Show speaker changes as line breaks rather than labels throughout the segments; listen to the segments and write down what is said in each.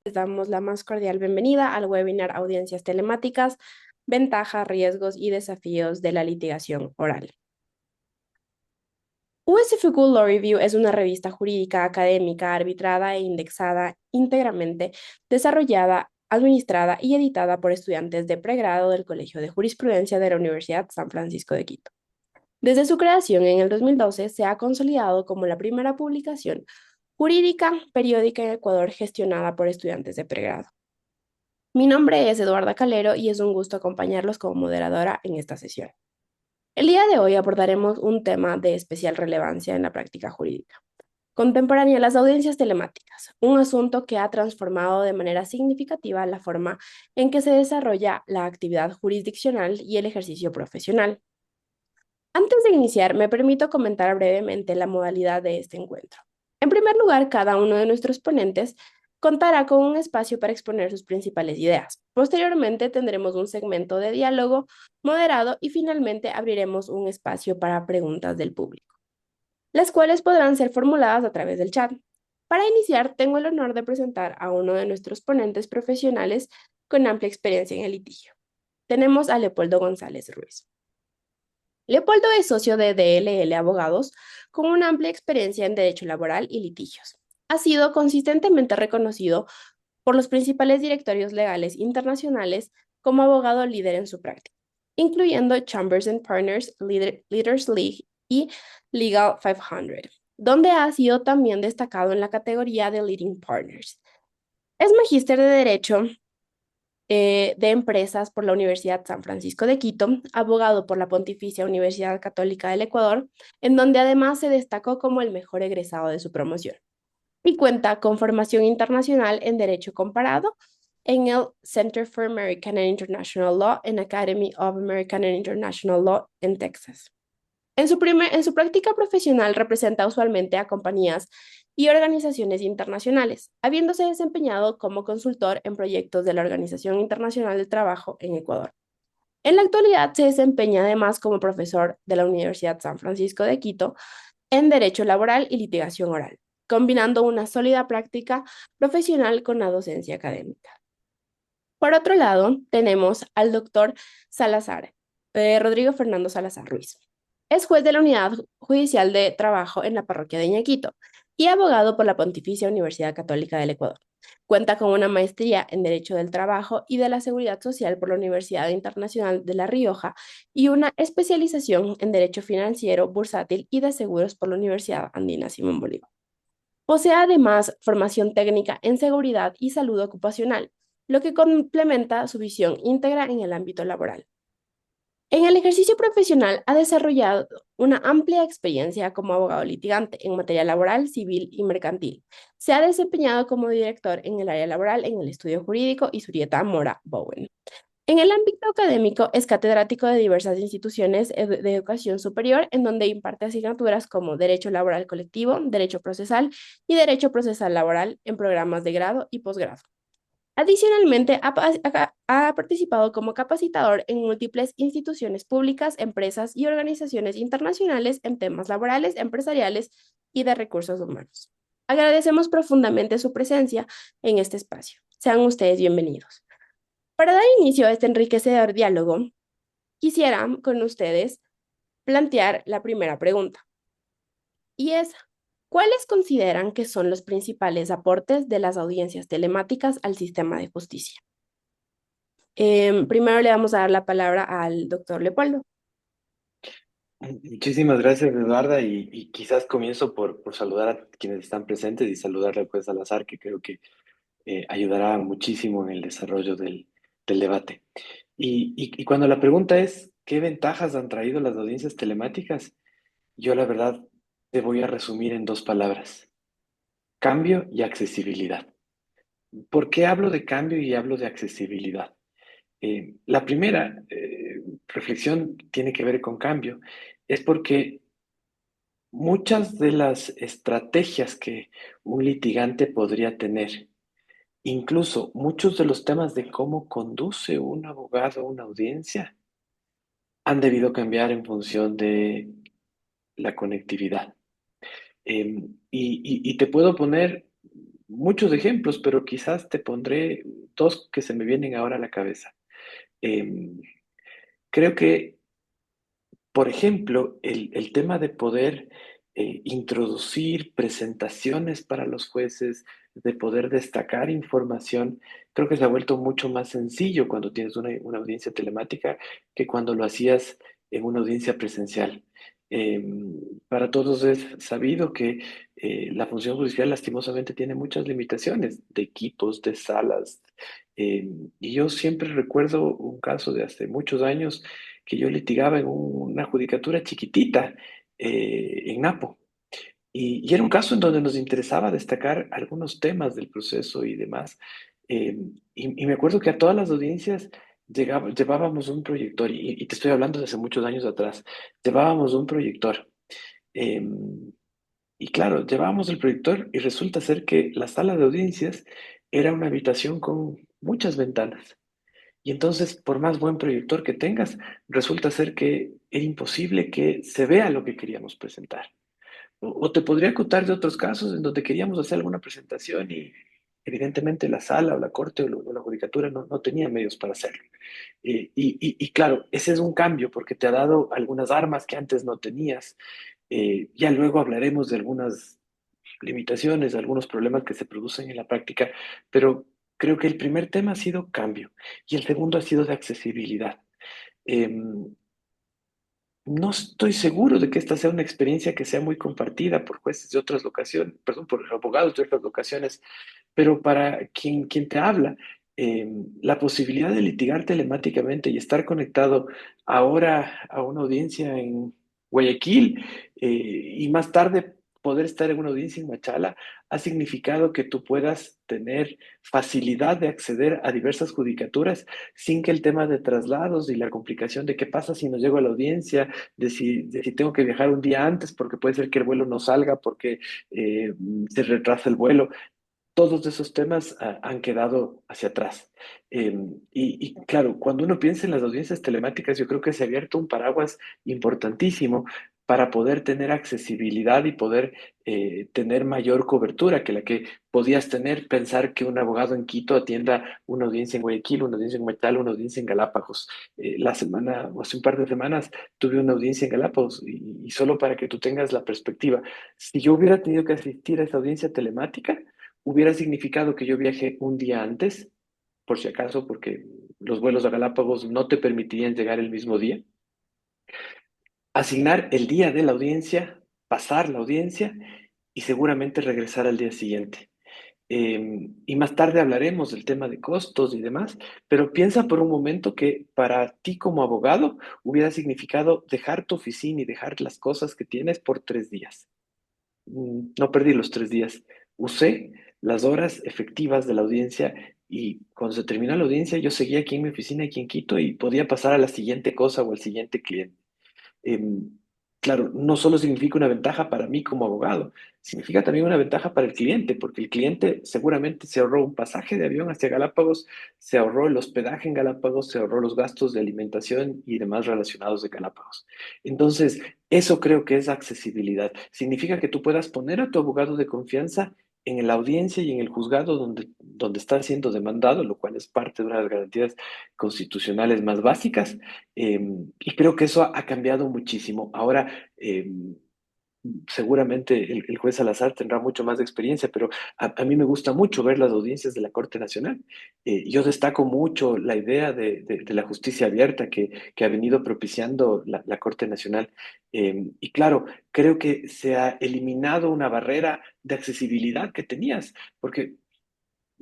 Les damos la más cordial bienvenida al webinar Audiencias Telemáticas, Ventajas, Riesgos y Desafíos de la Litigación Oral. USFQ Law Review es una revista jurídica académica arbitrada e indexada íntegramente, desarrollada, administrada y editada por estudiantes de pregrado del Colegio de Jurisprudencia de la Universidad San Francisco de Quito. Desde su creación en el 2012 se ha consolidado como la primera publicación jurídica periódica en Ecuador gestionada por estudiantes de pregrado. Mi nombre es Eduarda Calero y es un gusto acompañarlos como moderadora en esta sesión. El día de hoy abordaremos un tema de especial relevancia en la práctica jurídica. Contemporánea, las audiencias telemáticas, un asunto que ha transformado de manera significativa la forma en que se desarrolla la actividad jurisdiccional y el ejercicio profesional. Antes de iniciar, me permito comentar brevemente la modalidad de este encuentro. En primer lugar, cada uno de nuestros ponentes contará con un espacio para exponer sus principales ideas. Posteriormente, tendremos un segmento de diálogo moderado y finalmente abriremos un espacio para preguntas del público, las cuales podrán ser formuladas a través del chat. Para iniciar, tengo el honor de presentar a uno de nuestros ponentes profesionales con amplia experiencia en el litigio. Tenemos a Leopoldo González Ruiz. Leopoldo es socio de DLL Abogados con una amplia experiencia en derecho laboral y litigios. Ha sido consistentemente reconocido por los principales directorios legales internacionales como abogado líder en su práctica, incluyendo Chambers and Partners, Leaders League y Legal 500, donde ha sido también destacado en la categoría de Leading Partners. Es magíster de Derecho de Empresas por la Universidad San Francisco de Quito, abogado por la Pontificia Universidad Católica del Ecuador, en donde además se destacó como el mejor egresado de su promoción. Y cuenta con formación internacional en Derecho Comparado en el Center for American and International Law en Academy of American and International Law en Texas. En su práctica profesional representa usualmente a compañías y organizaciones internacionales, habiéndose desempeñado como consultor en proyectos de la Organización Internacional del Trabajo en Ecuador. En la actualidad se desempeña además como profesor de la Universidad San Francisco de Quito en Derecho Laboral y Litigación Oral, combinando una sólida práctica profesional con la docencia académica. Por otro lado, tenemos al doctor Salazar, Rodrigo Fernando Salazar Ruiz. Es juez de la Unidad Judicial de Trabajo en la parroquia de Iñaquito y abogado por la Pontificia Universidad Católica del Ecuador. Cuenta con una maestría en Derecho del Trabajo y de la Seguridad Social por la Universidad Internacional de La Rioja y una especialización en Derecho Financiero, Bursátil y de Seguros por la Universidad Andina Simón Bolívar. Posee además formación técnica en seguridad y salud ocupacional, lo que complementa su visión íntegra en el ámbito laboral. En el ejercicio profesional ha desarrollado una amplia experiencia como abogado litigante en materia laboral, civil y mercantil. Se ha desempeñado como director en el área laboral en el Estudio Jurídico y Surieta Mora Bowen. En el ámbito académico es catedrático de diversas instituciones de educación superior, en donde imparte asignaturas como Derecho Laboral Colectivo, Derecho Procesal y Derecho Procesal Laboral en programas de grado y posgrado. Adicionalmente, ha participado como capacitador en múltiples instituciones públicas, empresas y organizaciones internacionales en temas laborales, empresariales y de recursos humanos. Agradecemos profundamente su presencia en este espacio. Sean ustedes bienvenidos. Para dar inicio a este enriquecedor diálogo, quisiera con ustedes plantear la primera pregunta, y es, ¿cuáles consideran que son los principales aportes de las audiencias telemáticas al sistema de justicia? Primero le vamos a dar la palabra al doctor Leopoldo.
Muchísimas gracias, Eduarda, y quizás comienzo por saludar a quienes están presentes y saludarle pues al azar, que creo que ayudará muchísimo en el desarrollo del debate. Y cuando la pregunta es, ¿qué ventajas han traído las audiencias telemáticas? Yo la verdad te voy a resumir en dos palabras: cambio y accesibilidad. ¿Por qué hablo de cambio y hablo de accesibilidad? La primera reflexión tiene que ver con cambio, es porque muchas de las estrategias que un litigante podría tener, incluso muchos de los temas de cómo conduce un abogado una audiencia, han debido cambiar en función de la conectividad. Y te puedo poner muchos ejemplos, pero quizás te pondré dos que se me vienen ahora a la cabeza. Em, Creo que, por ejemplo, el tema de poder introducir presentaciones para los jueces, de poder destacar información, creo que se ha vuelto mucho más sencillo cuando tienes una audiencia telemática que cuando lo hacías en una audiencia presencial. Eh, para todos es sabido que la función judicial lastimosamente tiene muchas limitaciones de equipos, de salas. Y yo siempre recuerdo un caso de hace muchos años que yo litigaba en una judicatura chiquitita en Napo. Y era un caso en donde nos interesaba destacar algunos temas del proceso y demás. Y me acuerdo que a todas las audiencias llevábamos un proyector, y te estoy hablando de hace muchos años atrás, llevábamos un proyector. eh, y claro, llevábamos el proyector y resulta ser que la sala de audiencias era una habitación con muchas ventanas. Y entonces, por más buen proyector que tengas, resulta ser que era imposible que se vea lo que queríamos presentar. O te podría contar de otros casos en donde queríamos hacer alguna presentación y evidentemente la sala o la corte o la judicatura no tenía medios para hacerlo. Y claro, ese es un cambio porque te ha dado algunas armas que antes no tenías. Ya luego hablaremos de algunas limitaciones, algunos problemas que se producen en la práctica, pero creo que el primer tema ha sido cambio y el segundo ha sido de accesibilidad. No estoy seguro de que esta sea una experiencia que sea muy compartida por jueces de otras locaciones, perdón, por abogados de otras locaciones, pero para quien te habla, la posibilidad de litigar telemáticamente y estar conectado ahora a una audiencia en Guayaquil y más tarde poder estar en una audiencia en Machala ha significado que tú puedas tener facilidad de acceder a diversas judicaturas sin que el tema de traslados y la complicación de qué pasa si no llego a la audiencia, de si tengo que viajar un día antes porque puede ser que el vuelo no salga, porque se retrasa el vuelo, todos esos temas han quedado hacia atrás. Y claro, cuando uno piensa en las audiencias telemáticas, yo creo que se ha abierto un paraguas importantísimo para poder tener accesibilidad y poder tener mayor cobertura que la que podías tener, pensar que un abogado en Quito atienda una audiencia en Guayaquil, una audiencia en Huetal, una audiencia en Galápagos. La semana, o hace un par de semanas, tuve una audiencia en Galápagos y solo para que tú tengas la perspectiva, si yo hubiera tenido que asistir a esa audiencia telemática, hubiera significado que yo viaje un día antes, por si acaso, porque los vuelos a Galápagos no te permitirían llegar el mismo día, asignar el día de la audiencia, pasar la audiencia y seguramente regresar al día siguiente. Y más tarde hablaremos del tema de costos y demás, pero piensa por un momento que para ti como abogado hubiera significado dejar tu oficina y dejar las cosas que tienes por 3 días. No perdí los 3 días. Usé las horas efectivas de la audiencia y cuando se terminó la audiencia yo seguía aquí en mi oficina, aquí en Quito y podía pasar a la siguiente cosa o al siguiente cliente. Em, claro, no solo significa una ventaja para mí como abogado, significa también una ventaja para el cliente, porque el cliente seguramente se ahorró un pasaje de avión hacia Galápagos, se ahorró el hospedaje en Galápagos, se ahorró los gastos de alimentación y demás relacionados de Galápagos. Entonces, eso creo que es accesibilidad. Significa que tú puedas poner a tu abogado de confianza en la audiencia y en el juzgado donde está siendo demandado, lo cual es parte de una de las garantías constitucionales más básicas, y creo que eso ha cambiado muchísimo. Ahora, seguramente el juez Salazar tendrá mucho más experiencia, pero a mí me gusta mucho ver las audiencias de la Corte Nacional. Yo destaco mucho la idea de la justicia abierta que ha venido propiciando la Corte Nacional. Y claro, creo que se ha eliminado una barrera de accesibilidad que tenías, porque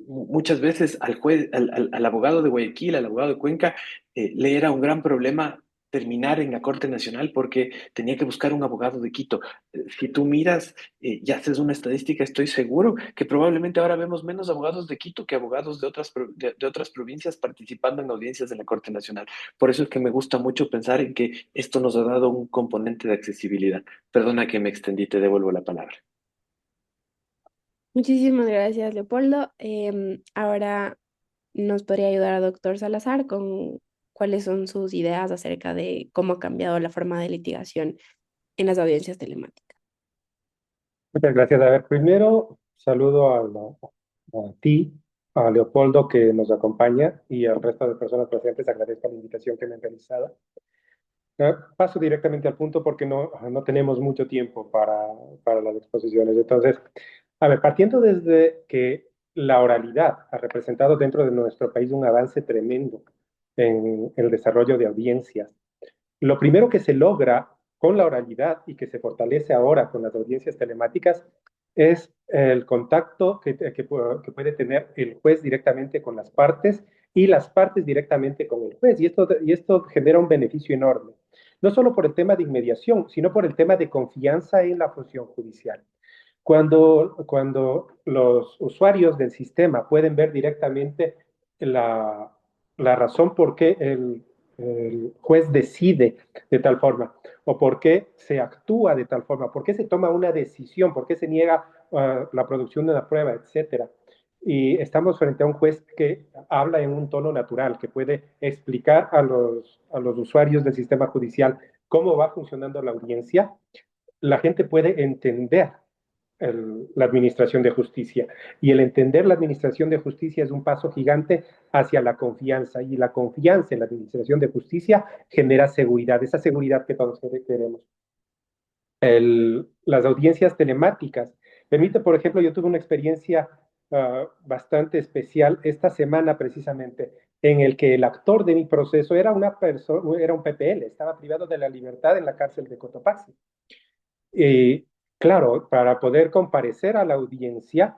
muchas veces al juez, al abogado de Guayaquil, al abogado de Cuenca, le era un gran problema terminar en la Corte Nacional porque tenía que buscar un abogado de Quito. Si tú miras y haces una estadística, estoy seguro que probablemente ahora vemos menos abogados de Quito que abogados de otras provincias participando en audiencias de la Corte Nacional. Por eso es que me gusta mucho pensar en que esto nos ha dado un componente de accesibilidad. Perdona que me extendí, te devuelvo la palabra.
Muchísimas gracias, Leopoldo. Ahora nos podría ayudar a doctor Salazar con cuáles son sus ideas acerca de cómo ha cambiado la forma de litigación en las audiencias telemáticas.
Muchas gracias. A ver, primero saludo a A ti, a Leopoldo que nos acompaña y al resto de personas presentes, agradezco la invitación que me han realizado. Paso directamente al punto porque no tenemos mucho tiempo para las exposiciones. Entonces, a ver, partiendo desde que la oralidad ha representado dentro de nuestro país un avance tremendo en el desarrollo de audiencias. Lo primero que se logra con la oralidad y que se fortalece ahora con las audiencias telemáticas es el contacto que puede tener el juez directamente con las partes y las partes directamente con el juez. Y esto genera un beneficio enorme, no solo por el tema de inmediación, sino por el tema de confianza en la función judicial. Cuando los usuarios del sistema pueden ver directamente la, la razón por qué el juez decide de tal forma, o por qué se actúa de tal forma, por qué se toma una decisión, por qué se niega la producción de una prueba, etcétera. Y estamos frente a un juez que habla en un tono natural, que puede explicar a los usuarios del sistema judicial cómo va funcionando la audiencia. La gente puede entender la administración de justicia. Y el entender la administración de justicia es un paso gigante hacia la confianza. Y la confianza en la administración de justicia genera seguridad, esa seguridad que todos queremos. Las audiencias telemáticas permite, por ejemplo, yo tuve una experiencia bastante especial esta semana precisamente, en el que el actor de mi proceso era una persona, era un PPL, estaba privado de la libertad en la cárcel de Cotopaxi. Y claro, para poder comparecer a la audiencia,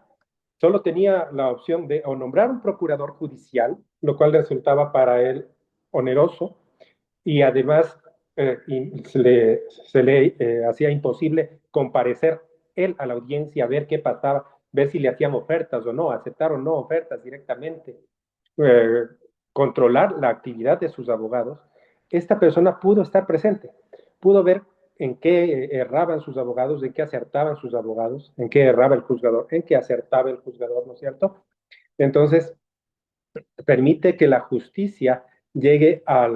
solo tenía la opción de o nombrar un procurador judicial, lo cual resultaba para él oneroso, y además se le hacía imposible comparecer él a la audiencia, ver qué pasaba, ver si le hacían ofertas o no, aceptar o no ofertas directamente, eh, controlar la actividad de sus abogados. Esta persona pudo estar presente, pudo ver en qué erraban sus abogados, en qué acertaban sus abogados, en qué erraba el juzgador, en qué acertaba el juzgador, ¿no es cierto? Entonces, permite que la justicia llegue a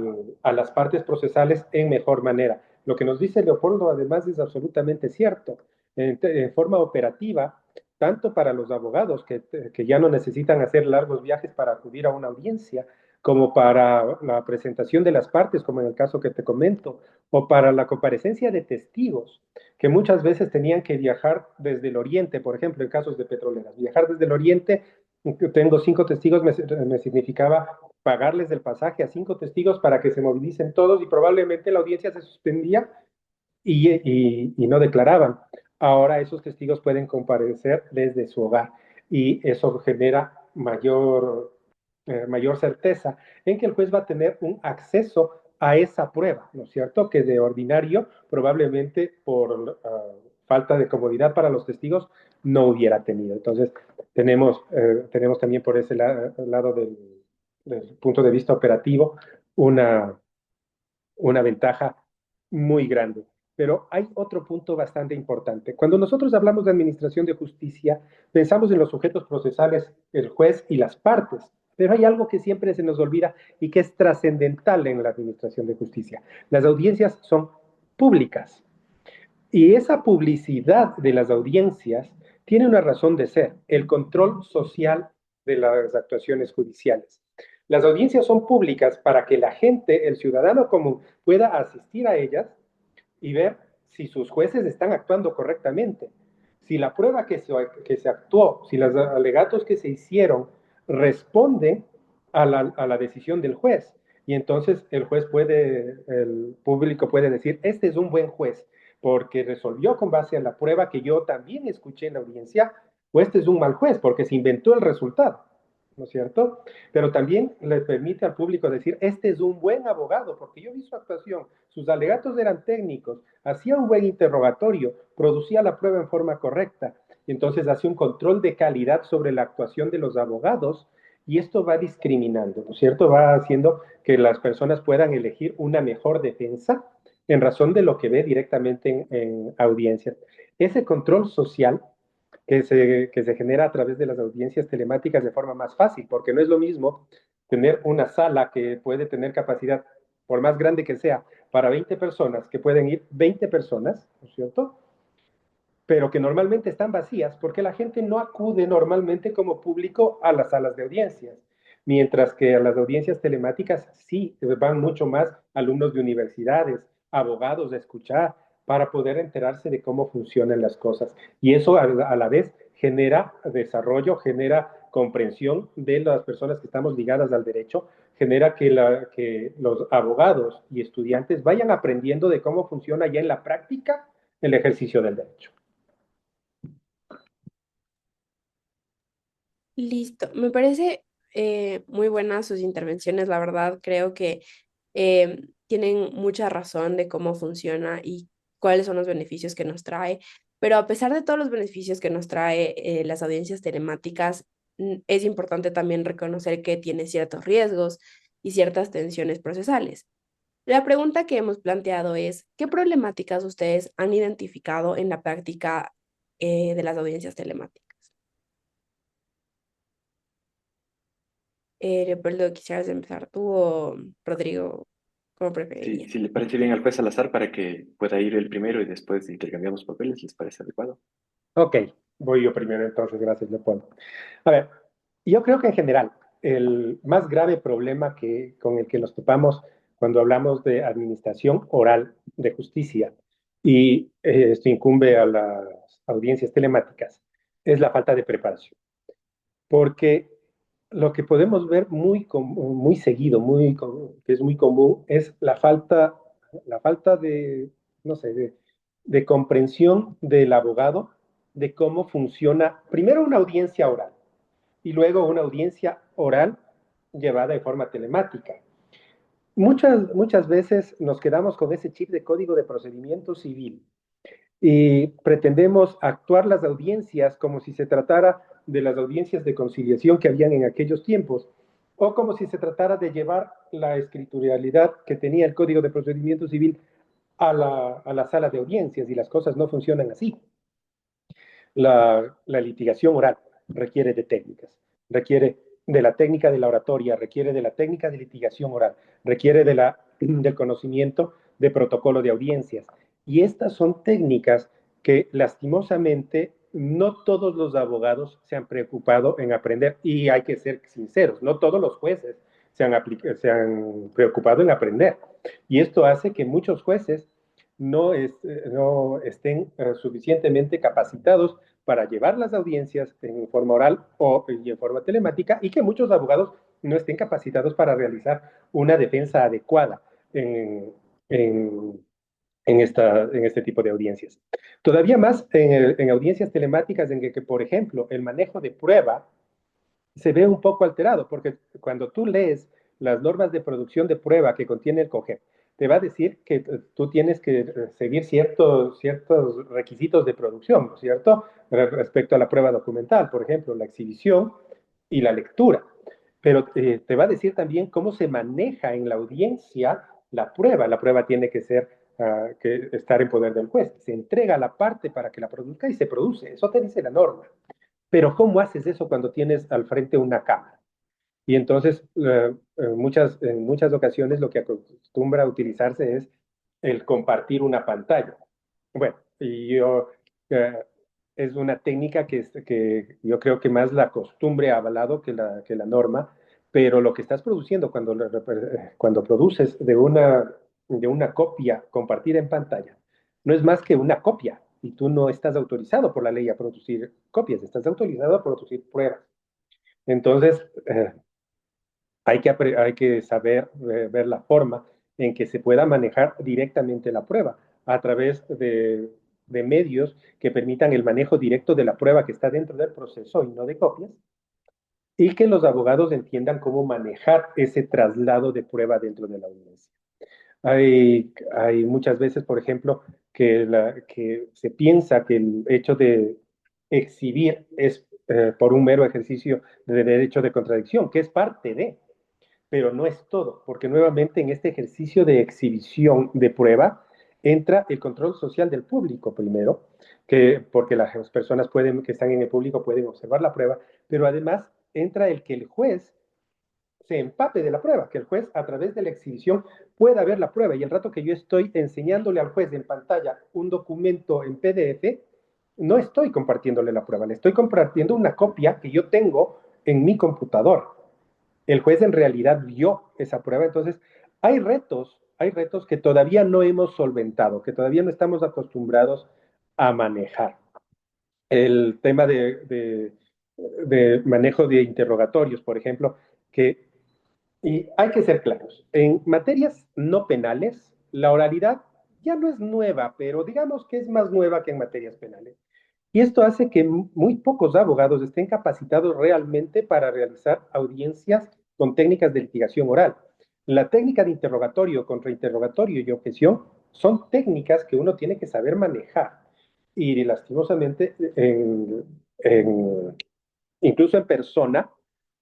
las partes procesales en mejor manera. Lo que nos dice Leopoldo, además, es absolutamente cierto. En forma operativa, tanto para los abogados que ya no necesitan hacer largos viajes para acudir a una audiencia, como para la presentación de las partes, como en el caso que te comento, o para la comparecencia de testigos, que muchas veces tenían que viajar desde el oriente, por ejemplo, en casos de petroleras, viajar desde el oriente. Tengo 5 testigos, me significaba pagarles el pasaje a 5 testigos para que se movilicen todos y probablemente la audiencia se suspendía y no declaraban. Ahora esos testigos pueden comparecer desde su hogar y eso genera mayor certeza en que el juez va a tener un acceso a esa prueba, ¿no es cierto? Que de ordinario, probablemente por falta de comodidad para los testigos, no hubiera tenido. Entonces, tenemos también por ese lado del punto de vista operativo una, una ventaja muy grande. Pero hay otro punto bastante importante. Cuando nosotros hablamos de administración de justicia, pensamos en los sujetos procesales, el juez y las partes. Pero hay algo que siempre se nos olvida y que es trascendental en la administración de justicia. Las audiencias son públicas. Y esa publicidad de las audiencias tiene una razón de ser, el control social de las actuaciones judiciales. Las audiencias son públicas para que la gente, el ciudadano común, pueda asistir a ellas y ver si sus jueces están actuando correctamente, si la prueba que se actuó, si los alegatos que se hicieron responden a la decisión del juez. Y entonces el público puede decir, este es un buen juez, porque resolvió con base a la prueba que yo también escuché en la audiencia, o este es un mal juez, porque se inventó el resultado, ¿no es cierto? Pero también le permite al público decir, este es un buen abogado, porque yo vi su actuación, sus alegatos eran técnicos, hacía un buen interrogatorio, producía la prueba en forma correcta, y entonces hace un control de calidad sobre la actuación de los abogados, y esto va discriminando, ¿no es cierto? Va haciendo que las personas puedan elegir una mejor defensa en razón de lo que ve directamente en audiencias. Ese control social que se genera a través de las audiencias telemáticas de forma más fácil, porque no es lo mismo tener una sala que puede tener capacidad, por más grande que sea, para 20 personas, que pueden ir 20 personas, ¿no es cierto? pero que normalmente están vacías porque la gente no acude normalmente como público a las salas de audiencias, mientras que a las audiencias telemáticas sí van mucho más alumnos de universidades, abogados a escuchar para poder enterarse de cómo funcionan las cosas. Y eso a la vez genera desarrollo, genera comprensión de las personas que estamos ligadas al derecho, genera que los abogados y estudiantes vayan aprendiendo de cómo funciona ya en la práctica el ejercicio del derecho.
Listo, me parece muy buenas sus intervenciones, la verdad, creo que tienen mucha razón de cómo funciona y cuáles son los beneficios que nos trae, pero a pesar de todos los beneficios que nos trae las audiencias telemáticas, es importante también reconocer que tiene ciertos riesgos y ciertas tensiones procesales. La pregunta que hemos planteado es, ¿qué problemáticas ustedes han identificado en la práctica de las audiencias telemáticas? Leopoldo, ¿quisieras empezar tú o Rodrigo, como
Si,
preferirían?
si le parece bien al juez Salazar para que pueda ir el primero y después intercambiamos papeles, ¿les parece adecuado?
Ok, voy yo primero entonces, gracias, Leopoldo. A ver, yo creo que en general el más grave problema con el que nos topamos cuando hablamos de administración oral de justicia, y esto incumbe a las audiencias telemáticas, es la falta de preparación. Porque lo que podemos ver muy seguido, que es muy común, es la falta de, no sé, de comprensión del abogado de cómo funciona primero una audiencia oral y luego una audiencia oral llevada de forma telemática. Muchas veces nos quedamos con ese chip de código de procedimiento civil y pretendemos actuar las audiencias como si se tratara de las audiencias de conciliación que habían en aquellos tiempos, o como si se tratara de llevar la escrituralidad que tenía el Código de Procedimiento Civil a la sala de audiencias, y las cosas no funcionan así. La litigación oral requiere de técnicas, requiere de la técnica de la oratoria, requiere de la técnica de litigación oral, requiere del conocimiento de protocolo de audiencias. Y estas son técnicas que lastimosamente no todos los abogados se han preocupado en aprender. Y hay que ser sinceros, no todos los jueces se han preocupado en aprender. Y esto hace que muchos jueces no estén suficientemente capacitados para llevar las audiencias en forma oral y en forma telemática, y que muchos abogados no estén capacitados para realizar una defensa adecuada en, en, en este tipo de audiencias. Todavía más en audiencias telemáticas en que, por ejemplo, el manejo de prueba se ve un poco alterado, porque cuando tú lees las normas de producción de prueba que contiene el COGEP, te va a decir que tú tienes que seguir ciertos requisitos de producción, ¿no es cierto? Respecto a la prueba documental, por ejemplo, la exhibición y la lectura. Pero te va a decir también cómo se maneja en la audiencia la prueba. La prueba tiene que estar en poder del juez. Se entrega la parte para que la produzca y se produce. Eso te dice la norma. Pero ¿cómo haces eso cuando tienes al frente una cámara? Y entonces, en muchas ocasiones lo que acostumbra a utilizarse es el compartir una pantalla. Bueno, eh, es una técnica que yo creo que más la costumbre ha avalado que la norma, pero lo que estás produciendo cuando produces de una copia compartida en pantalla, no es más que una copia, y tú no estás autorizado por la ley a producir copias, estás autorizado a producir pruebas. Entonces, hay que saber ver la forma en que se pueda manejar directamente la prueba a través de medios que permitan el manejo directo de la prueba que está dentro del proceso y no de copias, y que los abogados entiendan cómo manejar ese traslado de prueba dentro de la audiencia. Hay muchas veces, por ejemplo, que se piensa que el hecho de exhibir es por un mero ejercicio de derecho de contradicción, que es parte de, pero no es todo, porque nuevamente en este ejercicio de exhibición de prueba entra el control social del público primero, porque las personas que están en el público pueden observar la prueba, pero además entra el que el juez se empape de la prueba, que el juez a través de la exhibición pueda ver la prueba, y el rato que yo estoy enseñándole al juez en pantalla un documento en PDF, no estoy compartiéndole la prueba, le estoy compartiendo una copia que yo tengo en mi computador. El juez en realidad vio esa prueba, entonces hay retos que todavía no hemos solventado, que todavía no estamos acostumbrados a manejar. El tema de manejo de interrogatorios, por ejemplo, que y hay que ser claros, en materias no penales, la oralidad ya no es nueva, pero digamos que es más nueva que en materias penales. Y esto hace que muy pocos abogados estén capacitados realmente para realizar audiencias con técnicas de litigación oral. La técnica de interrogatorio, contrainterrogatorio y objeción son técnicas que uno tiene que saber manejar. Y lastimosamente, incluso en persona,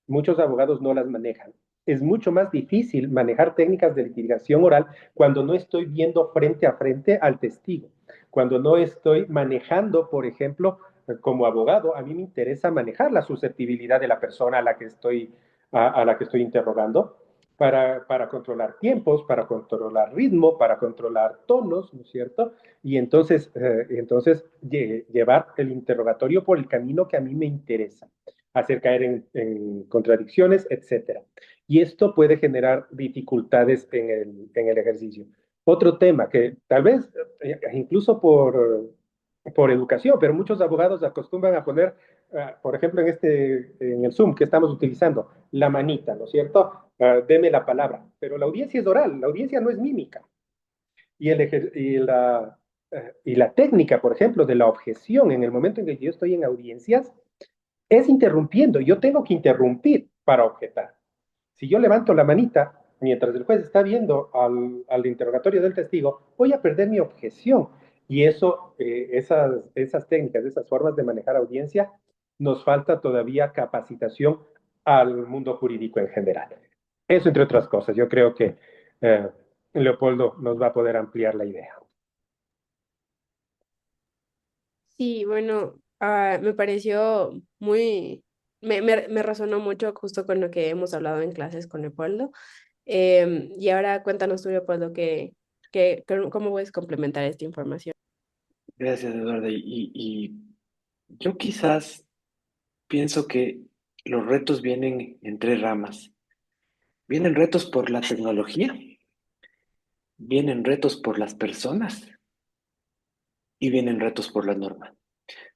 muchos abogados no las manejan. Es mucho más difícil manejar técnicas de litigación oral cuando no estoy viendo frente a frente al testigo, cuando no estoy manejando, por ejemplo, como abogado, a mí me interesa manejar la susceptibilidad de la persona a la que estoy interrogando para controlar tiempos, para controlar ritmo, para controlar tonos, ¿no es cierto? Y entonces llevar el interrogatorio por el camino que a mí me interesa, hacer caer en contradicciones, etcétera. Y esto puede generar dificultades en el ejercicio. Otro tema que tal vez, incluso por educación, pero muchos abogados acostumbran a poner, por ejemplo, en el Zoom que estamos utilizando, la manita, ¿no es cierto? Deme la palabra. Pero la audiencia es oral, la audiencia no es mímica. Y, el, y la técnica, por ejemplo, de la objeción en el momento en que yo estoy en audiencias, es interrumpiendo. Yo tengo que interrumpir para objetar. Si yo levanto la manita mientras el juez está viendo al interrogatorio del testigo, voy a perder mi objeción. Y esas técnicas, esas formas de manejar audiencia, nos falta todavía capacitación al mundo jurídico en general. Eso entre otras cosas. Yo creo que Leopoldo nos va a poder ampliar la idea.
Sí, bueno, me pareció me resonó mucho justo con lo que hemos hablado en clases con Leopoldo. Y ahora cuéntanos tú, Leopoldo, cómo puedes complementar esta información.
Gracias, Eduardo. Y yo quizás pienso que los retos vienen en tres ramas. Vienen retos por la tecnología, vienen retos por las personas y vienen retos por las normas.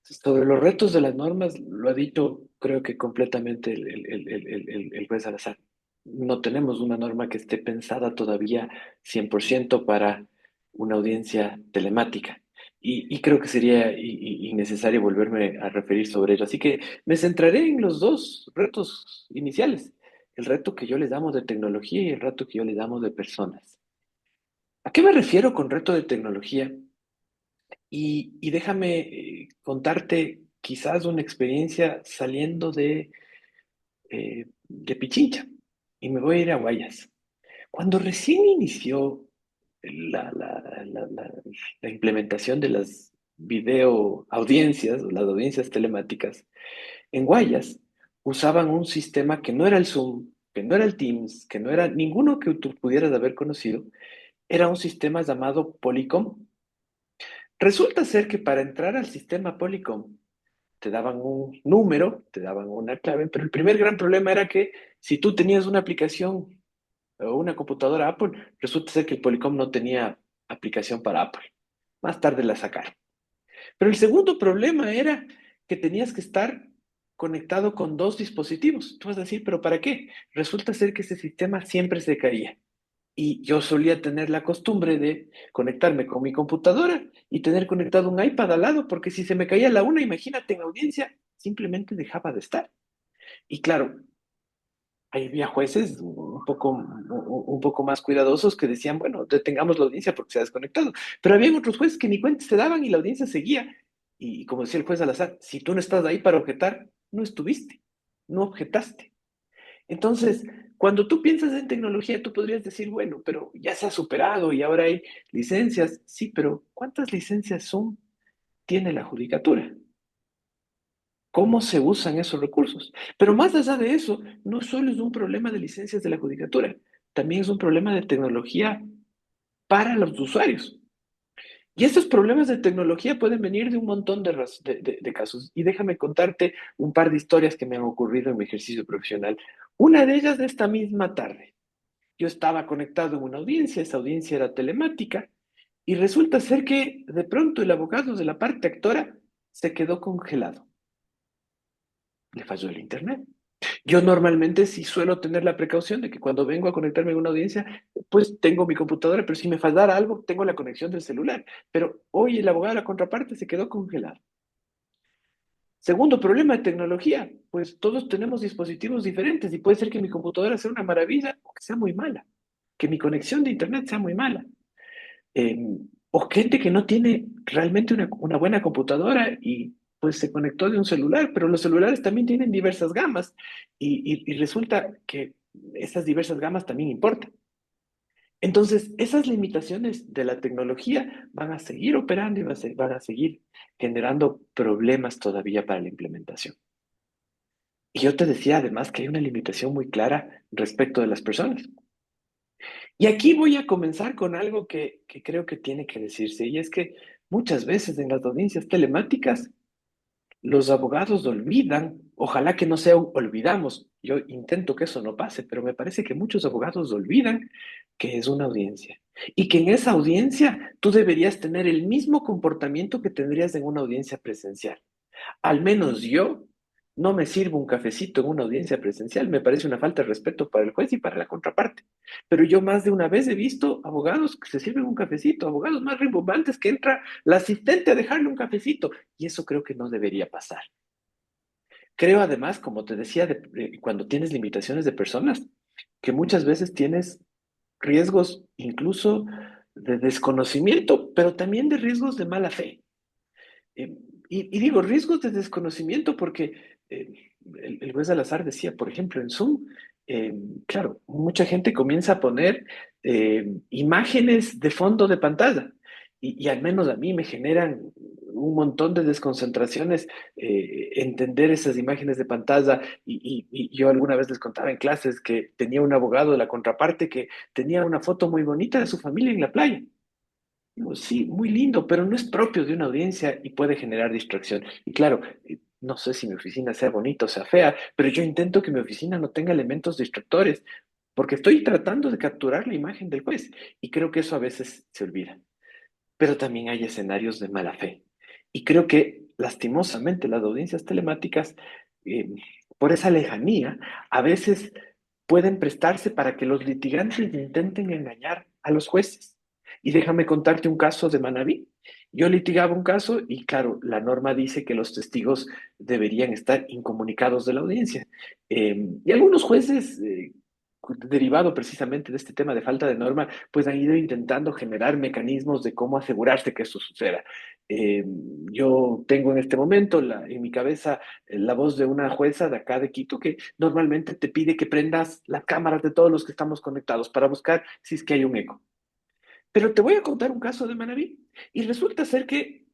Sobre los retos de las normas, lo ha dicho creo que completamente el juez Salazar. No tenemos una norma que esté pensada todavía 100% para una audiencia telemática. Y creo que sería innecesario volverme a referir sobre ello. Así que me centraré en los dos retos iniciales. El reto que yo les damos de tecnología y el reto que yo les damos de personas. ¿A qué me refiero con reto de tecnología? Y déjame contarte quizás una experiencia saliendo de Pichincha y me voy a ir a Guayas. Cuando recién inició la implementación de las video audiencias, las audiencias telemáticas, en Guayas usaban un sistema que no era el Zoom, que no era el Teams, que no era ninguno que tú pudieras haber conocido, era un sistema llamado Polycom. Resulta ser que para entrar al sistema Polycom te daban un número, te daban una clave, pero el primer gran problema era que si tú tenías una aplicación o una computadora Apple, resulta ser que el Polycom no tenía aplicación para Apple. Más tarde la sacaron. Pero el segundo problema era que tenías que estar conectado con dos dispositivos. Tú vas a decir, ¿pero para qué? Resulta ser que ese sistema siempre se caía. Y yo solía tener la costumbre de conectarme con mi computadora y tener conectado un iPad al lado, porque si se me caía la una, imagínate en audiencia, simplemente dejaba de estar. Y claro, había jueces un poco más cuidadosos que decían, bueno, detengamos la audiencia porque se ha desconectado. Pero había otros jueces que ni cuenta se daban y la audiencia seguía. Y como decía el juez Salazar, si tú no estás ahí para objetar, no estuviste, no objetaste. Entonces, cuando tú piensas en tecnología, tú podrías decir, bueno, pero ya se ha superado y ahora hay licencias. Sí, pero ¿cuántas licencias tiene la judicatura? ¿Cómo se usan esos recursos? Pero más allá de eso, no solo es un problema de licencias de la judicatura, también es un problema de tecnología para los usuarios. Y estos problemas de tecnología pueden venir de un montón de casos. Y déjame contarte un par de historias que me han ocurrido en mi ejercicio profesional. Una de ellas de esta misma tarde. Yo estaba conectado en una audiencia, esa audiencia era telemática, y resulta ser que de pronto el abogado de la parte actora se quedó congelado. Le falló el internet. Yo normalmente sí suelo tener la precaución de que cuando vengo a conectarme a una audiencia, pues tengo mi computadora, pero si me faltara algo, tengo la conexión del celular. Pero hoy el abogado de la contraparte se quedó congelado. Segundo problema de tecnología, pues todos tenemos dispositivos diferentes y puede ser que mi computadora sea una maravilla o que sea muy mala, que mi conexión de internet sea muy mala. Eh, o gente que no tiene realmente una buena computadora y pues se conectó de un celular, pero los celulares también tienen diversas gamas y resulta que esas diversas gamas también importan. Entonces, esas limitaciones de la tecnología van a seguir operando y van a seguir generando problemas todavía para la implementación. Y yo te decía además que hay una limitación muy clara respecto de las personas. Y aquí voy a comenzar con algo que creo que tiene que decirse, y es que muchas veces en las audiencias telemáticas los abogados olvidan, ojalá que no sea un olvidamos, yo intento que eso no pase, pero me parece que muchos abogados olvidan que es una audiencia y que en esa audiencia tú deberías tener el mismo comportamiento que tendrías en una audiencia presencial. Al menos yo no me sirvo un cafecito en una audiencia presencial, me parece una falta de respeto para el juez y para la contraparte. Pero yo más de una vez he visto abogados que se sirven un cafecito, abogados más rimbombantes que entra la asistente a dejarle un cafecito, y eso creo que no debería pasar. Creo además, como te decía, cuando tienes limitaciones de personas, que muchas veces tienes riesgos incluso de desconocimiento, pero también de riesgos de mala fe. Eh, y digo, riesgos de desconocimiento porque el juez Salazar decía, por ejemplo, en Zoom, eh, claro, mucha gente comienza a poner imágenes de fondo de pantalla y al menos a mí me generan un montón de desconcentraciones entender esas imágenes de pantalla y yo alguna vez les contaba en clases que tenía un abogado de la contraparte que tenía una foto muy bonita de su familia en la playa. Digo, sí, muy lindo, pero no es propio de una audiencia y puede generar distracción. Y claro, no sé si mi oficina sea bonita o sea fea, pero yo intento que mi oficina no tenga elementos distractores, porque estoy tratando de capturar la imagen del juez y creo que eso a veces se olvida. Pero también hay escenarios de mala fe. Y creo que lastimosamente las audiencias telemáticas, eh, por esa lejanía, a veces pueden prestarse para que los litigantes intenten engañar a los jueces. Y déjame contarte un caso de Manabí. Yo litigaba un caso y claro, la norma dice que los testigos deberían estar incomunicados de la audiencia. Y algunos jueces, derivado precisamente de este tema de falta de norma, pues han ido intentando generar mecanismos de cómo asegurarse que eso suceda. Eh, yo tengo en este momento en mi cabeza la voz de una jueza de acá de Quito que normalmente te pide que prendas las cámaras de todos los que estamos conectados para buscar si es que hay un eco. Pero te voy a contar un caso de Manabí y resulta ser que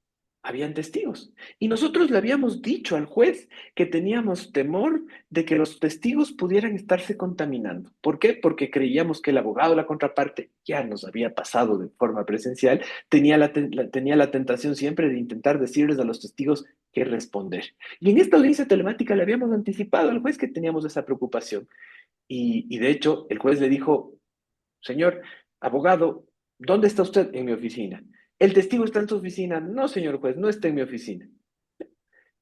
habían testigos y nosotros le habíamos dicho al juez que teníamos temor de que los testigos pudieran estarse contaminando. ¿Por qué? Porque creíamos que el abogado, la contraparte, ya nos había pasado de forma presencial, tenía la tentación siempre de intentar decirles a los testigos qué responder. Y en esta audiencia telemática le habíamos anticipado al juez que teníamos esa preocupación. Y de hecho, el juez le dijo, señor abogado, ¿dónde está usted? En mi oficina. ¿El testigo está en su oficina? No, señor juez, no está en mi oficina.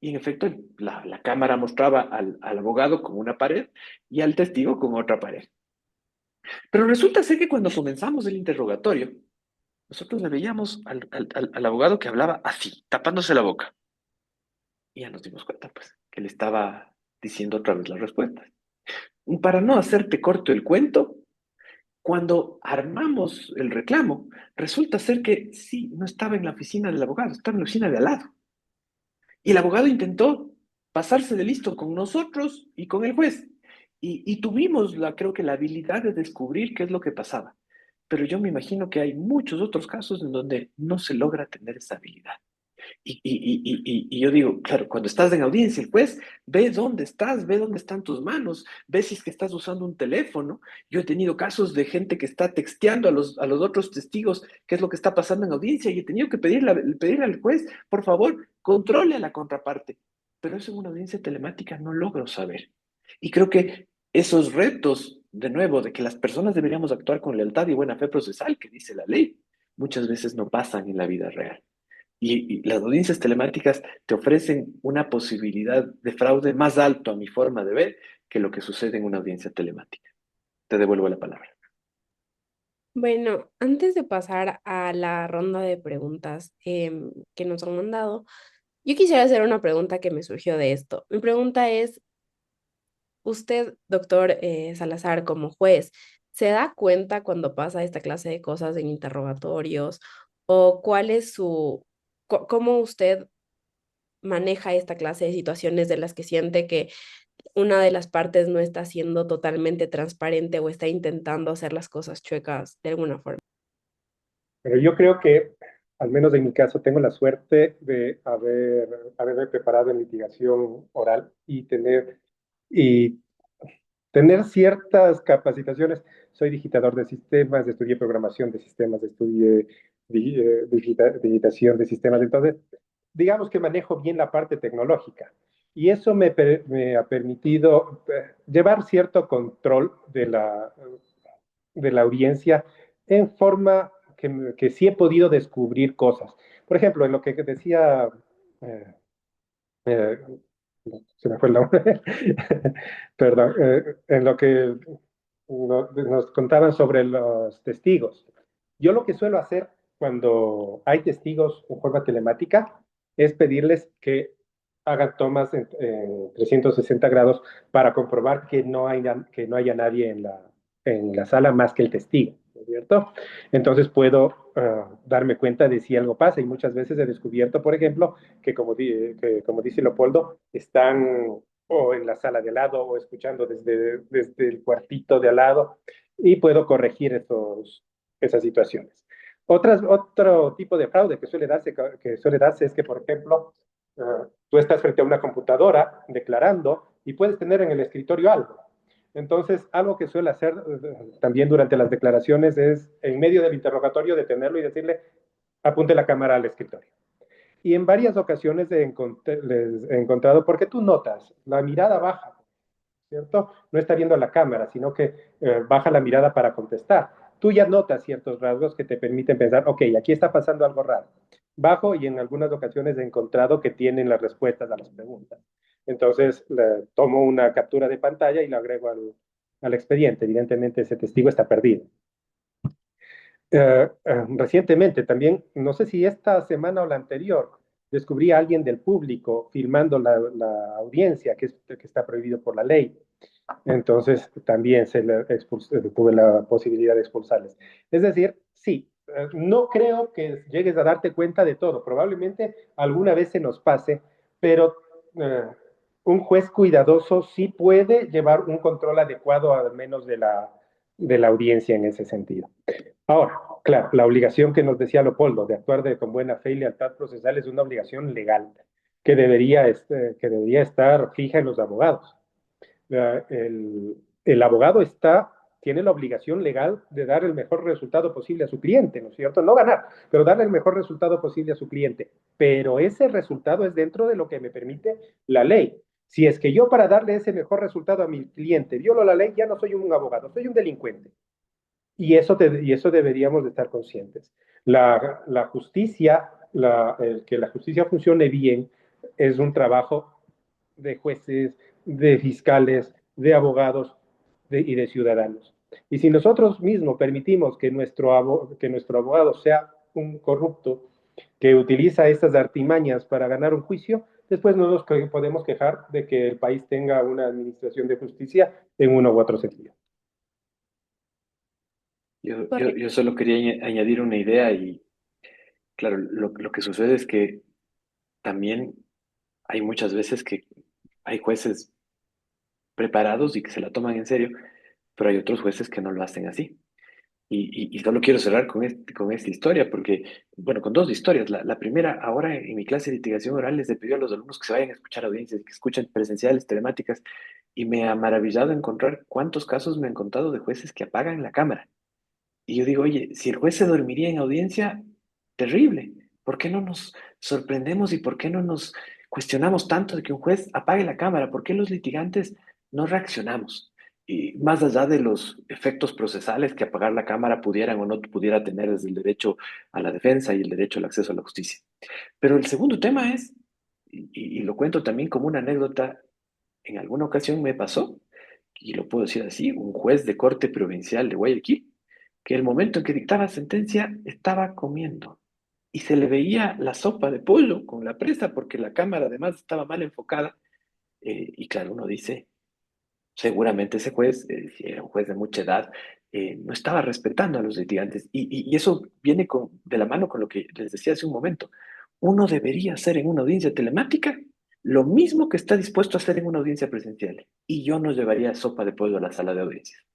Y en efecto, la cámara mostraba al abogado con una pared y al testigo con otra pared. Pero resulta ser que cuando comenzamos el interrogatorio, nosotros le veíamos al abogado que hablaba así, tapándose la boca. Y ya nos dimos cuenta, pues, que le estaba diciendo otra vez las respuestas. Para no hacerte corto el cuento, cuando armamos el reclamo, resulta ser que sí, no estaba en la oficina del abogado, estaba en la oficina de al lado. Y el abogado intentó pasarse de listo con nosotros y con el juez. Y tuvimos, creo que, la habilidad de descubrir qué es lo que pasaba. Pero yo me imagino que hay muchos otros casos en donde no se logra tener esa habilidad. Y yo digo, claro, cuando estás en audiencia, el juez ve dónde estás, ve dónde están tus manos, ve si es que estás usando un teléfono. Yo he tenido casos de gente que está texteando a los otros testigos qué es lo que está pasando en audiencia y he tenido que pedirle al juez, por favor, controle a la contraparte. Pero eso en una audiencia telemática no logro saber. Y creo que esos retos, de nuevo, de que las personas deberíamos actuar con lealtad y buena fe procesal, que dice la ley, muchas veces no pasan en la vida real. Y las audiencias telemáticas te ofrecen una posibilidad de fraude más alto, a mi forma de ver, que lo que sucede en una audiencia telemática. Te devuelvo la palabra.
Bueno, antes de pasar a la ronda de preguntas que nos han mandado, yo quisiera hacer una pregunta que me surgió de esto. Mi pregunta es, usted, doctor Salazar, como juez, ¿se da cuenta cuando pasa esta clase de cosas en interrogatorios? ¿O cuál es cómo usted maneja esta clase de situaciones de las que siente que una de las partes no está siendo totalmente transparente o está intentando hacer las cosas chuecas de alguna forma?
Pero yo creo que, al menos en mi caso, tengo la suerte de haberme preparado en litigación oral y tener ciertas capacitaciones. Soy digitador de sistemas, estudié programación de sistemas, estudié digitación de sistemas. Entonces, digamos que manejo bien la parte tecnológica. Y eso me ha permitido llevar cierto control de la audiencia en forma que sí he podido descubrir cosas. Por ejemplo, en lo que decía, eh, eh, se me fue el nombre, perdón, en lo que nos contaban sobre los testigos. Yo lo que suelo hacer cuando hay testigos en forma telemática es pedirles que hagan tomas en 360 grados para comprobar que no haya nadie en la sala más que el testigo, ¿no es cierto? Entonces puedo darme cuenta de si algo pasa y muchas veces he descubierto, por ejemplo, que como dice Leopoldo, están o en la sala de al lado o escuchando desde el cuartito de al lado y puedo corregir esas situaciones. Otro tipo de fraude que suele darse es que, por ejemplo, tú estás frente a una computadora declarando y puedes tener en el escritorio algo. Entonces, algo que suele hacer también durante las declaraciones es, en medio del interrogatorio, detenerlo y decirle, apunte la cámara al escritorio. Y en varias ocasiones les he encontrado, porque tú notas, la mirada baja, ¿cierto? No está viendo la cámara, sino que baja la mirada para contestar. Tú ya notas ciertos rasgos que te permiten pensar, ok, aquí está pasando algo raro. Bajo y en algunas ocasiones he encontrado que tienen las respuestas a las preguntas. Entonces, tomo una captura de pantalla y la agrego al expediente. Evidentemente, ese testigo está perdido. Recientemente también, no sé si esta semana o la anterior, descubrí a alguien del público filmando la audiencia, que está prohibido por la ley. Entonces también tuve la posibilidad de expulsarles. Es decir, sí, no creo que llegues a darte cuenta de todo. Probablemente alguna vez se nos pase, pero eh, un juez cuidadoso sí puede llevar un control adecuado al menos de la audiencia en ese sentido. Ahora, claro, la obligación que nos decía Leopoldo de actuar con buena fe y lealtad procesal es una obligación legal que debería estar fija en los abogados. El abogado tiene la obligación legal de dar el mejor resultado posible a su cliente, ¿no es cierto? No ganar, pero darle el mejor resultado posible a su cliente. Pero ese resultado es dentro de lo que me permite la ley. Si es que yo para darle ese mejor resultado a mi cliente violo la ley, ya no soy un abogado, soy un delincuente. Y eso deberíamos de estar conscientes. La justicia, que la justicia funcione bien, es un trabajo de jueces, de fiscales, de abogados y de ciudadanos. Y si nosotros mismos permitimos que nuestro abogado sea un corrupto que utiliza estas artimañas para ganar un juicio, después no nos podemos quejar de que el país tenga una administración de justicia en uno u otro sentido.
Correcto.
Yo solo quería añadir una idea y, claro, lo que sucede es que también hay muchas veces que hay jueces preparados y que se la toman en serio, pero hay otros jueces que no lo hacen así. Y solo quiero cerrar con esta historia, porque, bueno, con dos historias. La primera, ahora en mi clase de litigación oral les he pedido a los alumnos que se vayan a escuchar audiencias, que escuchen presenciales, telemáticas, y me ha maravillado encontrar cuántos casos me han contado de jueces que apagan la cámara. Y yo digo, oye, si el juez se dormiría en audiencia, terrible. ¿Por qué no nos sorprendemos y por qué no nos cuestionamos tanto de que un juez apague la cámara? ¿Por qué los litigantes no reaccionamos? Y más allá de los efectos procesales que apagar la cámara pudieran o no pudiera tener desde el derecho a la defensa y el derecho al acceso a la justicia. Pero el segundo tema es, y lo cuento también como una anécdota, en alguna ocasión me pasó, y lo puedo decir así, un juez de corte provincial de Guayaquil, que el momento en que dictaba sentencia estaba comiendo y se le veía la sopa de pollo con la presa porque la cámara además estaba mal enfocada. Y claro, uno dice, seguramente ese juez, si era un juez de mucha edad, no estaba respetando a los litigantes. Y eso viene de la mano con lo que les decía hace un momento. Uno debería hacer en una audiencia telemática lo mismo que está dispuesto a hacer en una audiencia presencial. Y yo no llevaría sopa de pollo a la sala de audiencias.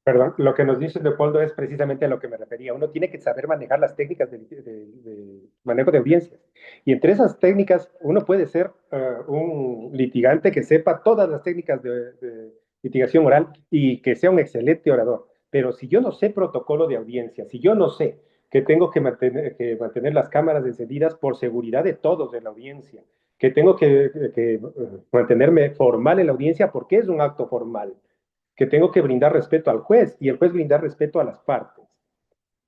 Perdón, lo que nos dice Leopoldo es precisamente a lo que me refería. Uno tiene que saber manejar las técnicas de manejo de audiencias. Y entre esas técnicas, uno puede ser un litigante que sepa todas las técnicas de litigación oral y que sea un excelente orador. Pero si yo no sé protocolo de audiencia, si yo no sé que tengo que mantener las cámaras encendidas por seguridad de todos en la audiencia, que tengo que mantenerme formal en la audiencia porque es un acto formal, que tengo que brindar respeto al juez y el juez brindar respeto a las partes.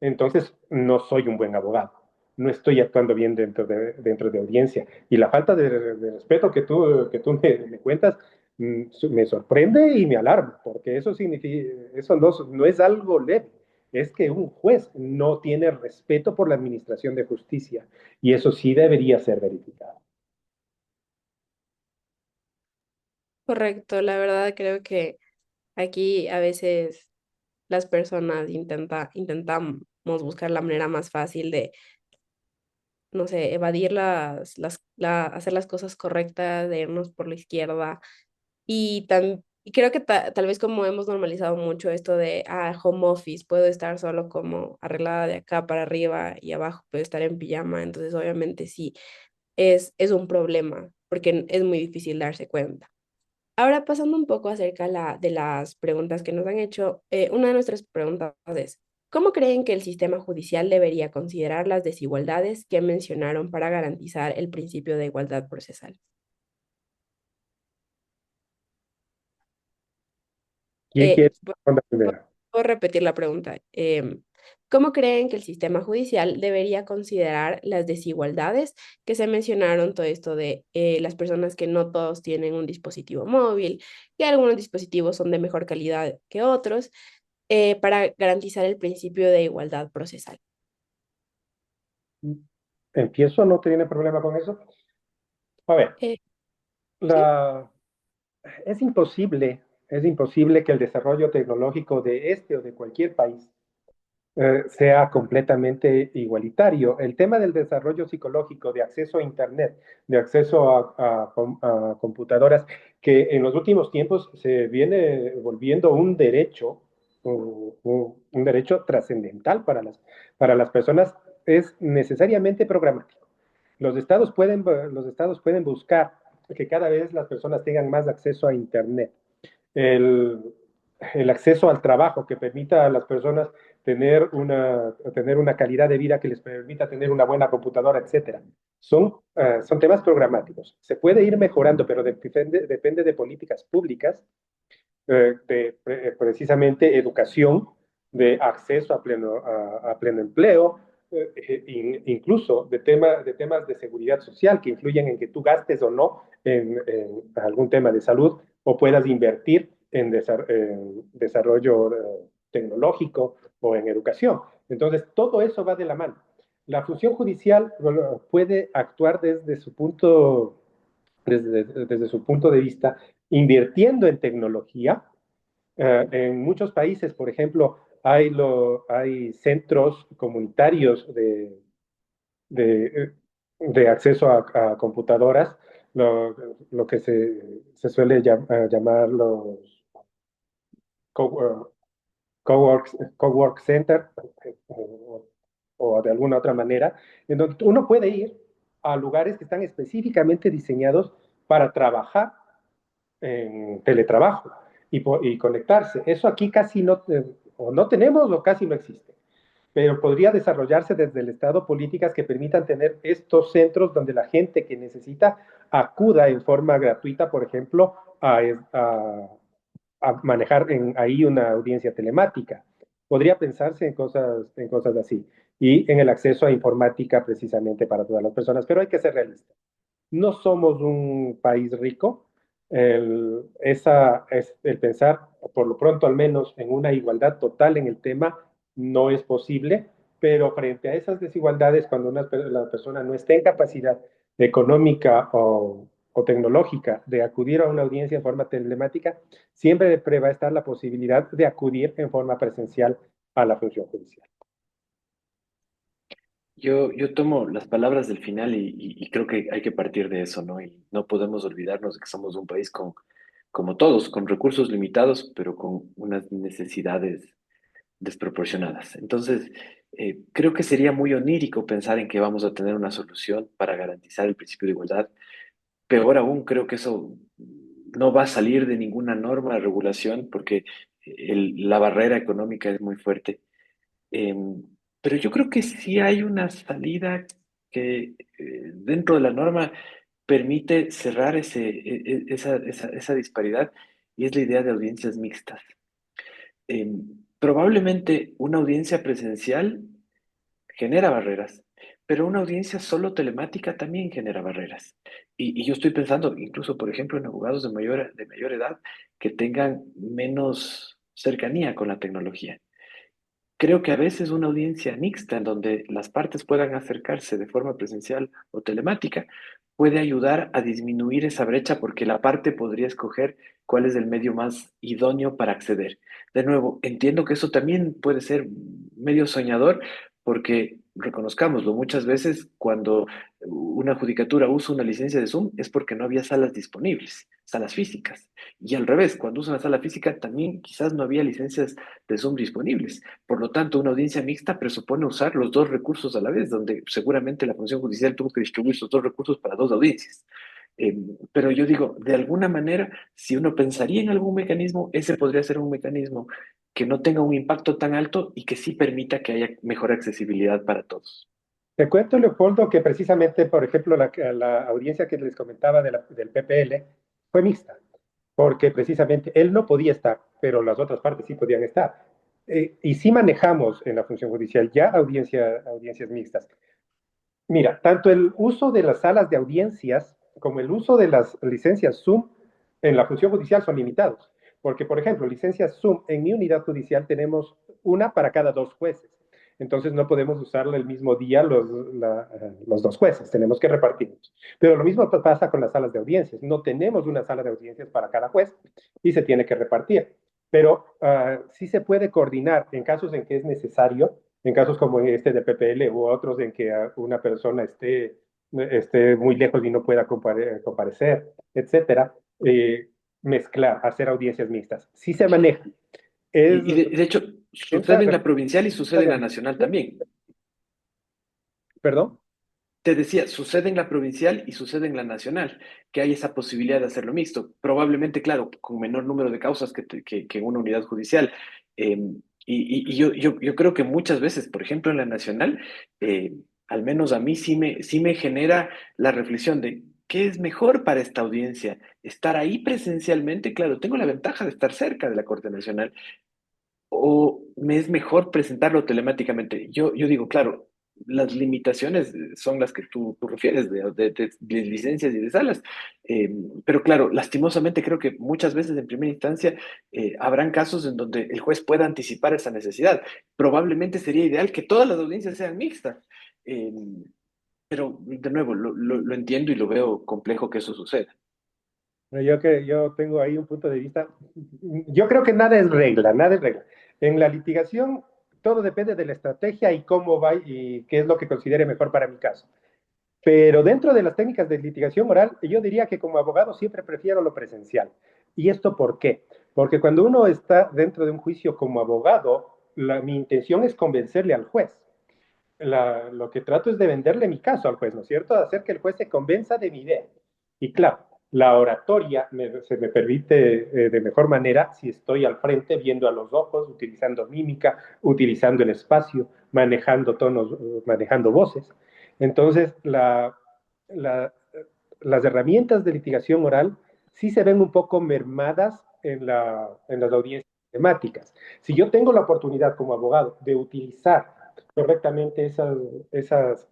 Entonces, no soy un buen abogado. No estoy actuando bien dentro de audiencia. Y la falta de respeto que tú me cuentas me sorprende y me alarma, porque eso significa, eso no es algo leve. Es que un juez no tiene respeto por la administración de justicia y eso sí debería ser verificado.
Correcto, la verdad creo que aquí a veces las personas intentamos buscar la manera más fácil de, no sé, evadir hacer las cosas correctas, de irnos por la izquierda. Y creo que tal vez como hemos normalizado mucho esto de, home office, puedo estar solo como arreglada de acá para arriba y abajo puedo estar en pijama, entonces obviamente sí, es un problema, porque es muy difícil darse cuenta. Ahora, pasando un poco acerca de las preguntas que nos han hecho, una de nuestras preguntas es, ¿cómo creen que el sistema judicial debería considerar las desigualdades que mencionaron para garantizar el principio de igualdad procesal?
¿Quién quiere
¿Puedo
responder primero?
puedo repetir la pregunta? ¿Cómo creen que el sistema judicial debería considerar las desigualdades que se mencionaron, todo esto de las personas que no todos tienen un dispositivo móvil, que algunos dispositivos son de mejor calidad que otros? Para garantizar el principio de igualdad procesal.
¿Empiezo? ¿No tiene problema con eso? A ver,
Eh, sí,
la, es imposible que el desarrollo tecnológico de este o de cualquier país sea completamente igualitario. El tema del desarrollo psicológico, de acceso a Internet, de acceso a computadoras, que en los últimos tiempos se viene volviendo un derecho, un derecho trascendental para las personas, es necesariamente programático. Los estados pueden buscar que cada vez las personas tengan más acceso a Internet. El, el acceso al trabajo que permita a las personas tener una calidad de vida que les permita tener una buena computadora, etcétera. Son temas programáticos. Se puede ir mejorando, pero depende de políticas públicas, precisamente educación, de acceso a pleno empleo, incluso de temas de seguridad social que influyen en que tú gastes o no en algún tema de salud o puedas invertir en desarrollo tecnológico o en educación. Entonces, todo eso va de la mano. La función judicial puede actuar desde su punto de vista, invirtiendo en tecnología. En muchos países, por ejemplo, hay centros comunitarios de, de acceso a computadoras, lo que se suele llamar los cowork center o de alguna otra manera, en donde uno puede ir a lugares que están específicamente diseñados para trabajar en teletrabajo y conectarse. Eso aquí casi no, o no tenemos o casi no existe, pero podría desarrollarse desde el Estado políticas que permitan tener estos centros donde la gente que necesita acuda en forma gratuita, por ejemplo, a manejar ahí una audiencia telemática. Podría pensarse en cosas así y en el acceso a informática precisamente para todas las personas, pero hay que ser realistas. No somos un país rico. El pensar, por lo pronto al menos, en una igualdad total en el tema no es posible, pero frente a esas desigualdades, cuando la persona no esté en capacidad económica o tecnológica de acudir a una audiencia en forma telemática, siempre va a estar la posibilidad de acudir en forma presencial a la función judicial.
Yo tomo las palabras del final y creo que hay que partir de eso, ¿no? Y no podemos olvidarnos de que somos un país con, como todos, con recursos limitados, pero con unas necesidades desproporcionadas. Entonces, creo que sería muy onírico pensar en que vamos a tener una solución para garantizar el principio de igualdad. Peor aún, creo que eso no va a salir de ninguna norma de regulación porque la barrera económica es muy fuerte. Em, pero yo creo que sí hay una salida que dentro de la norma permite cerrar esa disparidad y es la idea de audiencias mixtas. Probablemente una audiencia presencial genera barreras, pero una audiencia solo telemática también genera barreras. Y yo estoy pensando incluso, por ejemplo, en abogados de mayor edad que tengan menos cercanía con la tecnología. Creo que a veces una audiencia mixta en donde las partes puedan acercarse de forma presencial o telemática puede ayudar a disminuir esa brecha porque la parte podría escoger cuál es el medio más idóneo para acceder. De nuevo, entiendo que eso también puede ser medio soñador porque reconozcámoslo, muchas veces cuando una judicatura usa una licencia de Zoom es porque no había salas disponibles, salas físicas. Y al revés, cuando usa una sala física también quizás no había licencias de Zoom disponibles. Por lo tanto, una audiencia mixta presupone usar los dos recursos a la vez, donde seguramente la función judicial tuvo que distribuir esos dos recursos para dos audiencias. Eh, pero yo digo, de alguna manera, si uno pensaría en algún mecanismo, ese podría ser un mecanismo que no tenga un impacto tan alto y que sí permita que haya mejor accesibilidad para todos.
Te cuento, Leopoldo, que precisamente, por ejemplo, la audiencia que les comentaba del PPL fue mixta, porque precisamente él no podía estar, pero las otras partes sí podían estar. Y sí manejamos en la función judicial ya audiencias mixtas. Mira, tanto el uso de las salas de audiencias como el uso de las licencias Zoom en la función judicial son limitados. Porque, por ejemplo, licencias Zoom en mi unidad judicial tenemos una para cada dos jueces. Entonces no podemos usarlo el mismo día los dos jueces, tenemos que repartirnos. Pero lo mismo pasa con las salas de audiencias. No tenemos una sala de audiencias para cada juez y se tiene que repartir. Pero sí se puede coordinar en casos en que es necesario, en casos como este de PPL u otros en que una persona esté muy lejos y no pueda comparecer, etcétera, mezclar, hacer audiencias mixtas. Sí se maneja. Es,
De hecho,
entra,
sucede en la provincial y sucede en la nacional también.
perdón.
Te decía, sucede en la provincial y sucede en la nacional, que hay esa posibilidad de hacerlo mixto. Probablemente, claro, con menor número de causas que en una unidad judicial. Yo creo que muchas veces, por ejemplo, en la nacional, eh, al menos a mí sí me genera la reflexión de qué es mejor para esta audiencia. Estar ahí presencialmente, claro, tengo la ventaja de estar cerca de la Corte Nacional, o me es mejor presentarlo telemáticamente. Yo digo, claro, las limitaciones son las que tú refieres de licencias y de salas. Eh, pero claro, lastimosamente creo que muchas veces en primera instancia habrán casos en donde el juez pueda anticipar esa necesidad. Probablemente sería ideal que todas las audiencias sean mixtas. Eh, pero de nuevo, lo entiendo y lo veo complejo que eso suceda.
Yo tengo ahí un punto de vista. Yo creo que nada es regla, nada es regla. En la litigación, todo depende de la estrategia y cómo va y qué es lo que considere mejor para mi caso. Pero dentro de las técnicas de litigación oral, yo diría que como abogado siempre prefiero lo presencial. ¿Y esto por qué? Porque cuando uno está dentro de un juicio como abogado, mi intención es convencerle al juez. Lo que trato es de venderle mi caso al juez, ¿no es cierto? De hacer que el juez se convenza de mi idea. Y claro, la oratoria se me permite de mejor manera si estoy al frente, viendo a los ojos, utilizando mímica, utilizando el espacio, manejando tonos, manejando voces. Entonces, la, las herramientas de litigación oral sí se ven un poco mermadas en las audiencias temáticas. Si yo tengo la oportunidad como abogado de utilizar correctamente esas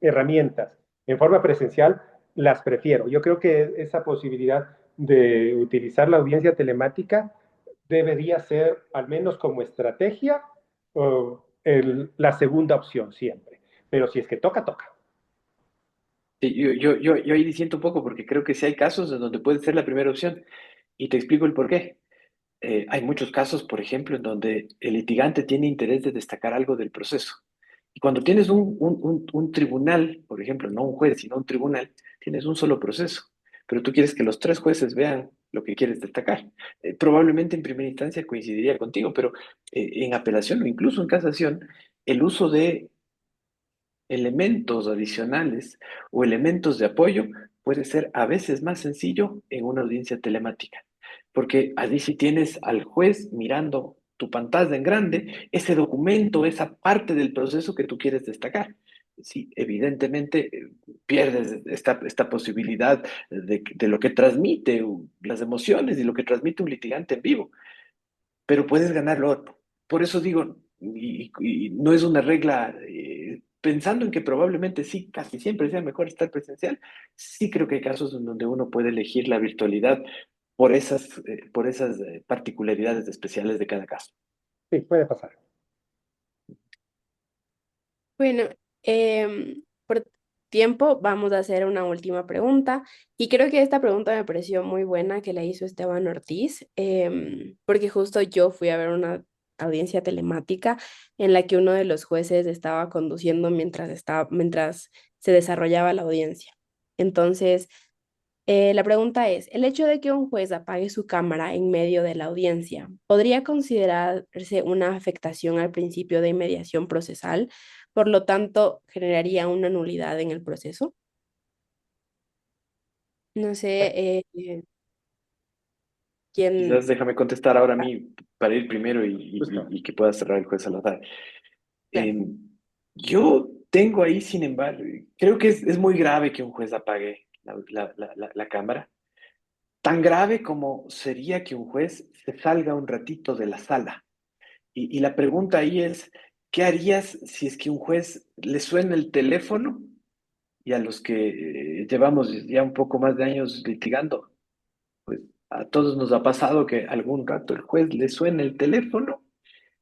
herramientas en forma presencial, las prefiero. Yo creo que esa posibilidad de utilizar la audiencia telemática debería ser, al menos como estrategia, la segunda opción siempre. Pero si es que toca, toca.
Sí, yo ahí disiento un poco porque creo que sí hay casos en donde puede ser la primera opción y te explico el por qué. Hay muchos casos, por ejemplo, en donde el litigante tiene interés de destacar algo del proceso. Y cuando tienes un tribunal, por ejemplo, no un juez, sino un tribunal, tienes un solo proceso, pero tú quieres que los tres jueces vean lo que quieres destacar. Probablemente en primera instancia coincidiría contigo, pero en apelación o incluso en casación, el uso de elementos adicionales o elementos de apoyo puede ser a veces más sencillo en una audiencia telemática, porque allí si tienes al juez mirando tu pantalla en grande, ese documento, esa parte del proceso que tú quieres destacar. Sí, evidentemente pierdes esta posibilidad de lo que transmite las emociones y lo que transmite un litigante en vivo, pero puedes ganar lo otro. Por eso digo, y no es una regla, pensando en que probablemente sí, casi siempre sea mejor estar presencial, sí creo que hay casos en donde uno puede elegir la virtualidad por esas particularidades especiales de cada caso.
Sí, puede pasar.
Bueno, por tiempo vamos a hacer una última pregunta y creo que esta pregunta me pareció muy buena que la hizo Esteban Ortiz, porque justo yo fui a ver una audiencia telemática en la que uno de los jueces estaba conduciendo mientras se desarrollaba la audiencia. Entonces, la pregunta es, ¿el hecho de que un juez apague su cámara en medio de la audiencia podría considerarse una afectación al principio de inmediación procesal? Por lo tanto, generaría una nulidad en el proceso. No sé,
Quizás
quién...
déjame contestar ahora a mí para ir primero
Justo.
y que pueda cerrar el juez Salazar.
Claro.
Eh, yo tengo ahí, sin embargo, creo que es muy grave que un juez apague la cámara. Tan grave como sería que un juez se salga un ratito de la sala. Y la pregunta ahí es, ¿qué harías si es que un juez le suena el teléfono y a los que llevamos ya un poco más de años litigando, pues a todos nos ha pasado que algún rato el juez le suena el teléfono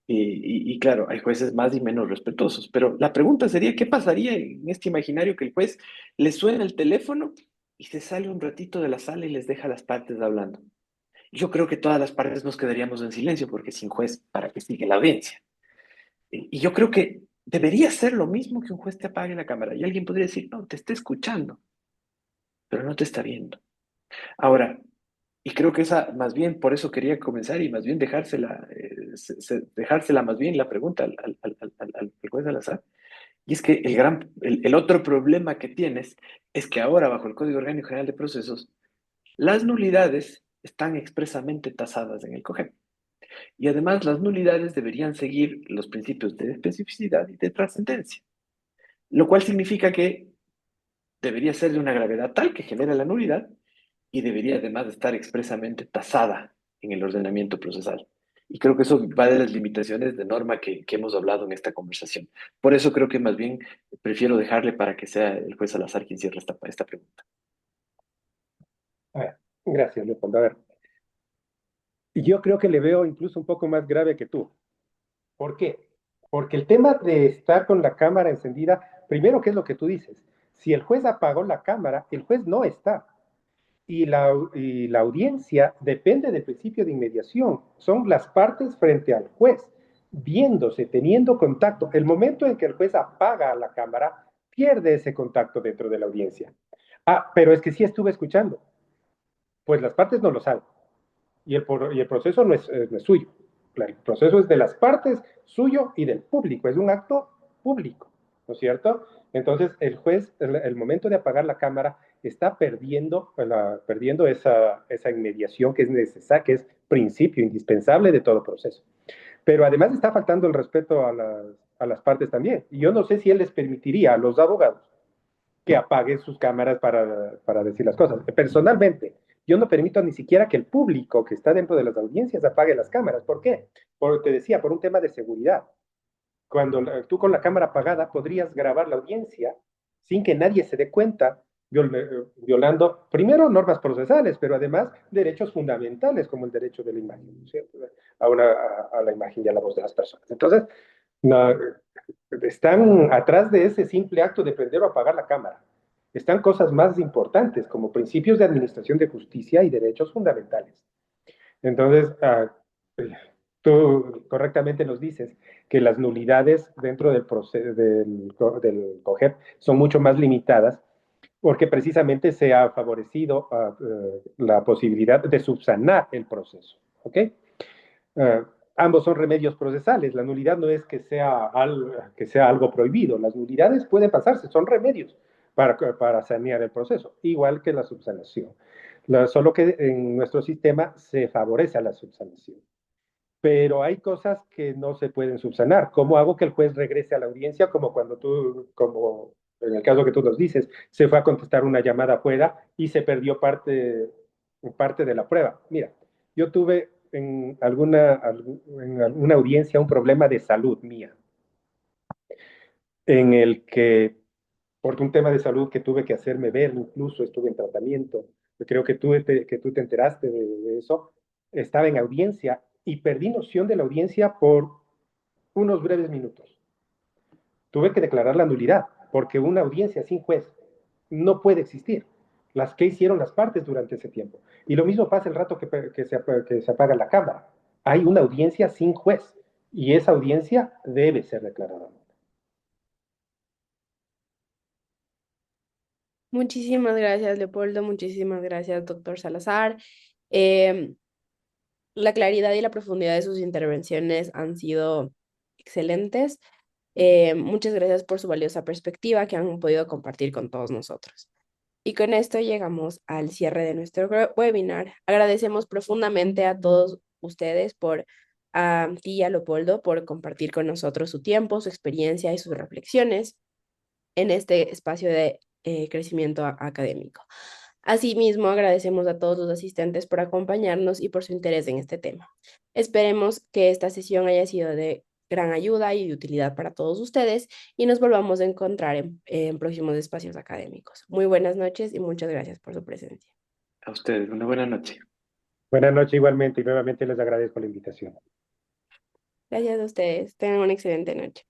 y claro, hay jueces más y menos respetuosos, pero la pregunta sería, ¿qué pasaría en este imaginario que el juez le suena el teléfono y se sale un ratito de la sala y les deja a las partes hablando? Yo creo que todas las partes nos quedaríamos en silencio porque sin juez, ¿para qué sigue la audiencia? Y yo creo que debería ser lo mismo que un juez te apague la cámara. Y alguien podría decir, no, te está escuchando, pero no te está viendo. Ahora, y creo que esa, más bien, por eso quería comenzar y más bien dejársela más bien la pregunta al juez Salazar. Y es que el otro problema que tienes es que ahora, bajo el Código Orgánico General de Procesos, las nulidades están expresamente tasadas en el COGEP. Y además las nulidades deberían seguir los principios de especificidad y de trascendencia, lo cual significa que debería ser de una gravedad tal que genera la nulidad y debería además estar expresamente tasada en el ordenamiento procesal. Y creo que eso va de las limitaciones de norma que hemos hablado en esta conversación. Por eso creo que más bien prefiero dejarle para que sea el juez Salazar quien cierre esta pregunta.
A ver, gracias, Leopoldo. A ver, yo creo que le veo incluso un poco más grave que tú. ¿Por qué? Porque el tema de estar con la cámara encendida, primero, ¿qué es lo que tú dices? Si el juez apagó la cámara, el juez no está. Y la audiencia depende del principio de inmediación. Son las partes frente al juez, viéndose, teniendo contacto. El momento en que el juez apaga la cámara, pierde ese contacto dentro de la audiencia. Ah, pero es que sí estuve escuchando. Pues las partes no lo saben. y el proceso no es suyo. El proceso es de las partes, suyo y del público. Es un acto público, ¿no es cierto? Entonces, el juez, el momento de apagar la cámara, está perdiendo esa inmediación que es necesaria, que es principio indispensable de todo proceso. Pero además está faltando el respeto a las partes también. Y yo no sé si él les permitiría a los abogados que apaguen sus cámaras para decir las cosas. Personalmente, yo no permito ni siquiera que el público que está dentro de las audiencias apague las cámaras. ¿Por qué? Porque te decía, por un tema de seguridad. Cuando tú con la cámara apagada podrías grabar la audiencia sin que nadie se dé cuenta, violando primero normas procesales, pero además derechos fundamentales como el derecho de la imagen, ¿cierto? A la imagen y a la voz de las personas. Entonces, no, están atrás de ese simple acto de prender o apagar la cámara. Están cosas más importantes como principios de administración de justicia y derechos fundamentales. Entonces, tú correctamente nos dices que las nulidades dentro del proceso del COGEP son mucho más limitadas porque precisamente se ha favorecido la posibilidad de subsanar el proceso. ¿Ok? Ambos son remedios procesales. La nulidad no es que sea algo prohibido. Las nulidades pueden pasarse, son remedios para sanear el proceso, igual que la subsanación. Solo que en nuestro sistema se favorece a la subsanación. Pero hay cosas que no se pueden subsanar. ¿Cómo hago que el juez regrese a la audiencia? Como en el caso que tú nos dices, se fue a contestar una llamada afuera y se perdió parte de la prueba. Mira, yo tuve en alguna audiencia un problema de salud mía, en el que, por un tema de salud que tuve que hacerme ver, incluso estuve en tratamiento, creo que tú te enteraste de eso, estaba en audiencia y perdí noción de la audiencia por unos breves minutos. Tuve que declarar la nulidad, porque una audiencia sin juez no puede existir. Las que hicieron las partes durante ese tiempo. Y lo mismo pasa el rato que se apaga la cámara. Hay una audiencia sin juez y esa audiencia debe ser declarada.
Muchísimas gracias, Leopoldo. Muchísimas gracias, doctor Salazar. Em, la claridad y la profundidad de sus intervenciones han sido excelentes. Muchas gracias por su valiosa perspectiva que han podido compartir con todos nosotros. Y con esto llegamos al cierre de nuestro webinar. Agradecemos profundamente a todos ustedes a ti y a Leopoldo por compartir con nosotros su tiempo, su experiencia y sus reflexiones en este espacio de crecimiento académico. Asimismo, agradecemos a todos los asistentes por acompañarnos y por su interés en este tema. Esperemos que esta sesión haya sido de gran ayuda y de utilidad para todos ustedes y nos volvamos a encontrar en próximos espacios académicos. Muy buenas noches y muchas gracias por su presencia.
A ustedes, una buena noche.
Buenas noches igualmente y nuevamente les agradezco la invitación.
Gracias a ustedes. Tengan una excelente noche.